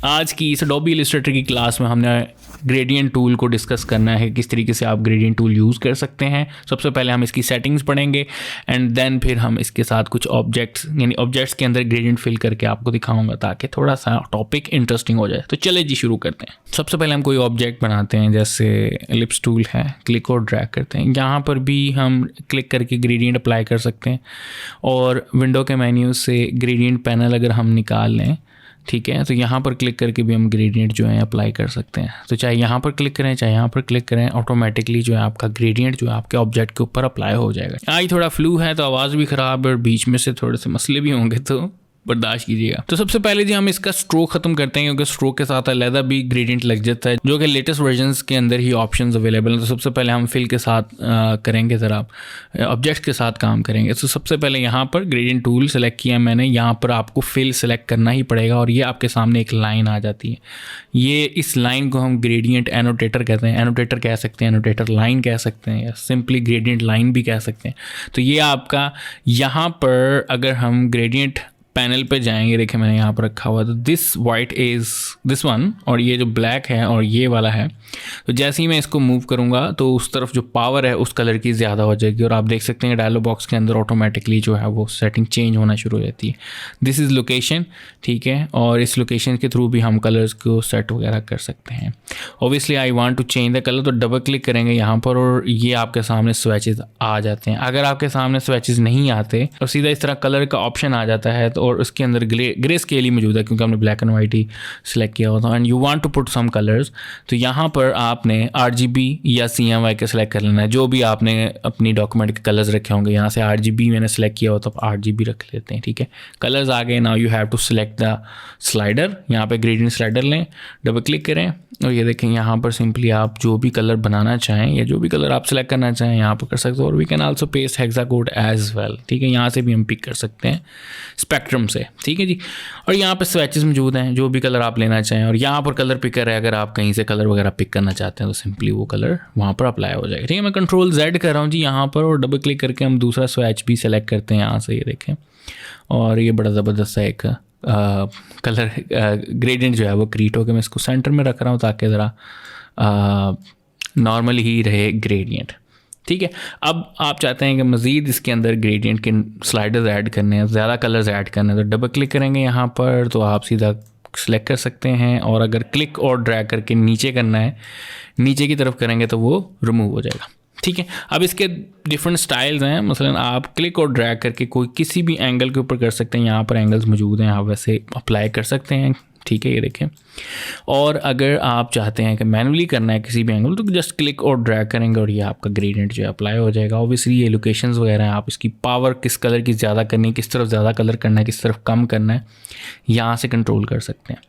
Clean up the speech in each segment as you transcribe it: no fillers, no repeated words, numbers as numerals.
आज की इस एडोबी इलस्ट्रेटर की क्लास में हमने ग्रेडियंट टूल को डिस्कस करना है, किस तरीके से आप ग्रेडियंट टूल यूज़ कर सकते हैं। सबसे पहले हम इसकी सेटिंग्स पढ़ेंगे एंड देन फिर हम इसके साथ कुछ ऑब्जेक्ट्स यानी ऑब्जेक्ट्स के अंदर ग्रेडियंट फिल करके आपको दिखाऊंगा ताकि थोड़ा सा टॉपिक इंटरेस्टिंग हो जाए। तो चले जी शुरू करते हैं। सबसे पहले हम कोई ऑब्जेक्ट बनाते हैं, जैसे एलिप्स टूल है, क्लिक और ड्रैग करते हैं। यहाँ पर भी हम क्लिक करके ग्रेडियंट अप्लाई कर सकते हैं और विंडो के मेन्यू से ग्रेडियंट पैनल अगर हम निकाल लें, ठीक है, तो यहाँ पर क्लिक करके भी हम ग्रेडियंट जो है अप्लाई कर सकते हैं। तो चाहे यहाँ पर क्लिक करें चाहे यहाँ पर क्लिक करें, ऑटोमेटिकली जो है आपका ग्रेडियंट जो है आपके ऑब्जेक्ट के ऊपर अप्लाई हो जाएगा। आज थोड़ा फ्लू है तो आवाज़ भी ख़राब है और बीच में से थोड़े से मसले भी होंगे, तो बर्दाश्त कीजिएगा। तो सबसे पहले जी हम इसका स्ट्रोक खत्म करते हैं, क्योंकि स्ट्रोक के साथ अलग भी ग्रेडियंट लग जाता है, जो कि लेटेस्ट वर्जन्स के अंदर ही ऑप्शंस अवेलेबल हैं। तो सबसे पहले हम फिल के साथ करेंगे, ज़रा ऑब्जेक्ट्स के साथ काम करेंगे। तो सबसे पहले यहाँ पर ग्रेडियंट टूल सेलेक्ट किया मैंने, यहाँ पर आपको फिल सेलेक्ट करना ही पड़ेगा और ये आपके सामने एक लाइन आ जाती है। ये इस लाइन को हम ग्रेडियंट एनोटेटर कहते हैं, एनोटेटर कह सकते हैं, एनोटेटर लाइन कह सकते हैं, या सिंपली ग्रेडियंट लाइन भी कह सकते हैं। तो ये आपका यहाँ पर अगर हम ग्रेडियंट पैनल पे जाएंगे, देखिए मैंने यहाँ पर रखा हुआ, तो this white is this one और ये जो ब्लैक है और ये वाला है। तो जैसे ही मैं इसको मूव करूँगा तो उस तरफ जो पावर है उस कलर की ज़्यादा हो जाएगी और आप देख सकते हैं डायलॉग बॉक्स के अंदर ऑटोमेटिकली जो है वो सेटिंग चेंज होना शुरू हो जाती है। दिस इज़ लोकेशन, ठीक है, और इस लोकेशन के थ्रू भी हम कलर्स को सेट वगैरह कर सकते हैं। Obviously I want to change the colour, तो डबल क्लिक करेंगे यहाँ पर और ये आपके सामने स्विचेस आ जाते हैं। अगर आपके सामने स्विचेस नहीं आते और सीधा इस तरह कलर का ऑप्शन आ जाता है, तो और उसके अंदर ग्रे स्केल ही मौजूद है क्योंकि हमने ब्लैक एंड वाइट ही सिलेक्ट किया हुआ था, and you want to put some colours, तो यहाँ पर आपने RGB या CMYK के सिलेक्ट कर लेना है। जो भी आपने अपनी डॉक्यूमेंट के कलर्स रखे होंगे, यहाँ से RGB मैंने सेलेक्ट किया हो तो आप RGB रख लेते हैं, ठीक है। कलर्स आ गए, now you have to select the slider. यहाँ पे ग्रेडियंट स्लाइडर लें, डबल क्लिक करें और ये देखें यहाँ पर सिंपली आप जो भी कलर बनाना चाहें या जो भी कलर आप सेलेक्ट करना चाहें यहाँ पर कर सकते हो। और we can also paste hexacode as well, ठीक है, यहाँ से भी हम पिक कर सकते हैं स्पेक्ट्रम से, ठीक है जी। और यहाँ पर स्विचेस मौजूद हैं, जो भी कलर आप लेना चाहें, और यहाँ पर कलर पिकर है, अगर आप कहीं से कलर वगैरह पिक करना चाहते हैं तो सिंपली वो कलर वहाँ पर अप्लाई हो जाएगा, ठीक है। मैं कंट्रोल Z कर रहा हूँ जी यहाँ पर और डबल क्लिक करके हम दूसरा स्विच भी सेलेक्ट करते हैं यहाँ से, ये देखें, और ये बड़ा ज़बरदस्त है एक कलर ग्रेडियंट जो है वो क्रिएट हो गया। मैं इसको सेंटर में रख रहा हूँ ताकि ज़रा नॉर्मल ही रहे ग्रेडियंट, ठीक है। अब आप चाहते हैं कि मज़ीद इसके अंदर ग्रेडियंट के स्लाइडर्स ऐड करने हैं, ज़्यादा कलर्स ऐड करने हैं, तो डबल क्लिक करेंगे यहाँ पर तो आप सीधा सेलेक्ट कर सकते हैं। और अगर क्लिक और ड्रैग करके नीचे करना है, नीचे की तरफ करेंगे तो वो रिमूव हो जाएगा, ठीक है। अब इसके डिफरेंट स्टाइल्स हैं, मसलन आप क्लिक और ड्रैग करके कोई किसी भी एंगल के ऊपर कर सकते हैं। यहाँ पर एंगल्स मौजूद हैं, आप वैसे अप्लाई कर सकते हैं, ठीक है, ये देखें। और अगर आप चाहते हैं कि मैनुअली करना है किसी भी एंगल, तो जस्ट क्लिक और ड्रैग करेंगे और ये आपका ग्रेडियंट जो है अप्लाई हो जाएगा। ऑब्वियसली ये लोकेशंस वगैरह हैं, आप इसकी पावर किस कलर की ज़्यादा करनी है, किस तरफ ज़्यादा कलर करना है, किस तरफ कम करना है, यहाँ से कंट्रोल कर सकते हैं,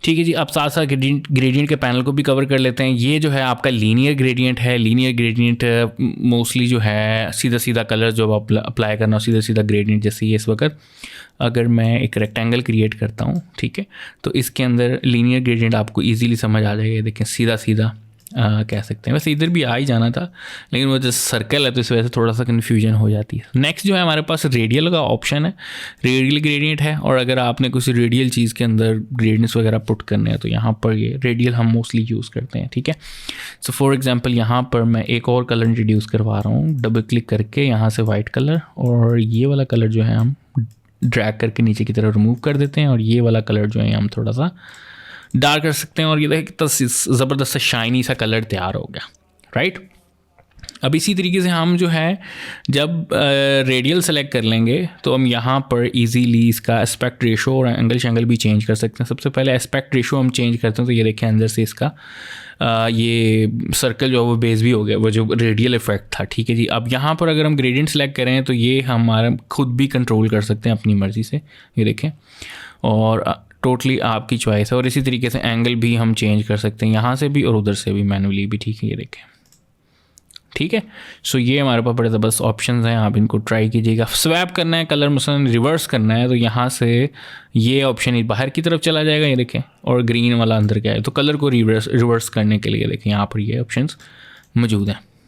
ठीक है जी। अब साथ साथ ग्रेडियंट के पैनल को भी कवर कर लेते हैं। ये जो है आपका लीनियर ग्रेडियंट है। लीनियर ग्रेडियंट मोस्टली जो है सीधा सीधा कलर जो आप अप्लाई करना हो, सीधा सीधा ग्रेडियंट। जैसे ये इस वक्त अगर मैं एक रेक्टेंगल क्रिएट करता हूँ, ठीक है, तो इसके अंदर लीनियर ग्रेडियंट आपको ईजीली समझ आ जाएगा। देखें सीधा सीधा कह सकते हैं, वैसे इधर भी आ ही जाना था लेकिन वो जो सर्कल है तो इस वजह से थोड़ा सा कन्फ्यूजन हो जाती है। नेक्स्ट जो है हमारे पास रेडियल का ऑप्शन है, रेडियल ग्रेडियंट है। और अगर आपने किसी रेडियल चीज़ के अंदर ग्रेडियंट्स वगैरह पुट करने हैं तो यहाँ पर ये रेडियल हम मोस्टली यूज़ करते हैं, ठीक है। सो फॉर एग्जांपल यहाँ पर मैं एक और कलर इंट्रोड्यूस करवा रहा हूँ, डबल क्लिक करके यहाँ से वाइट कलर, और ये वाला कलर जो है हम ड्रैग करके नीचे की तरफ रिमूव कर देते हैं, और ये वाला कलर जो है हम थोड़ा सा डार्क कर सकते हैं। और ये देखिए कितना ज़बरदस्त सा शाइनी सा कलर तैयार हो गया, राइट। अब इसी तरीके से हम जो है जब रेडियल सेलेक्ट कर लेंगे तो हम यहाँ पर इजीली इसका एस्पेक्ट रेशो और एंगल शेंगल भी चेंज कर सकते हैं। सबसे पहले एस्पेक्ट रेशो हम चेंज करते हैं, तो ये देखें अंदर से इसका ये सर्कल जो है वो बेस भी हो गया, वो जो रेडियल इफेक्ट था, ठीक है जी। अब यहाँ पर अगर हम ग्रेडियंट सेलेक्ट करें तो ये हमारा खुद भी कंट्रोल कर सकते हैं अपनी मर्ज़ी से, ये देखें, और टोटली आपकी चॉइस है। और इसी तरीके से एंगल भी हम चेंज कर सकते हैं यहाँ से भी और उधर से भी मैनुअली भी, ठीक है, ये देखें, ठीक है। सो ये हमारे पास बड़े ज़बरदस्त ऑप्शंस हैं, आप इनको ट्राई कीजिएगा। स्वैप करना है कलर, मसलन रिवर्स करना है, तो यहाँ से ये ऑप्शन बाहर की तरफ चला जाएगा, ये देखें, और ग्रीन वाला अंदर क्या है, तो कलर को रिवर्स करने के लिए देखें यहाँ पर ये ऑप्शंस मौजूद हैं,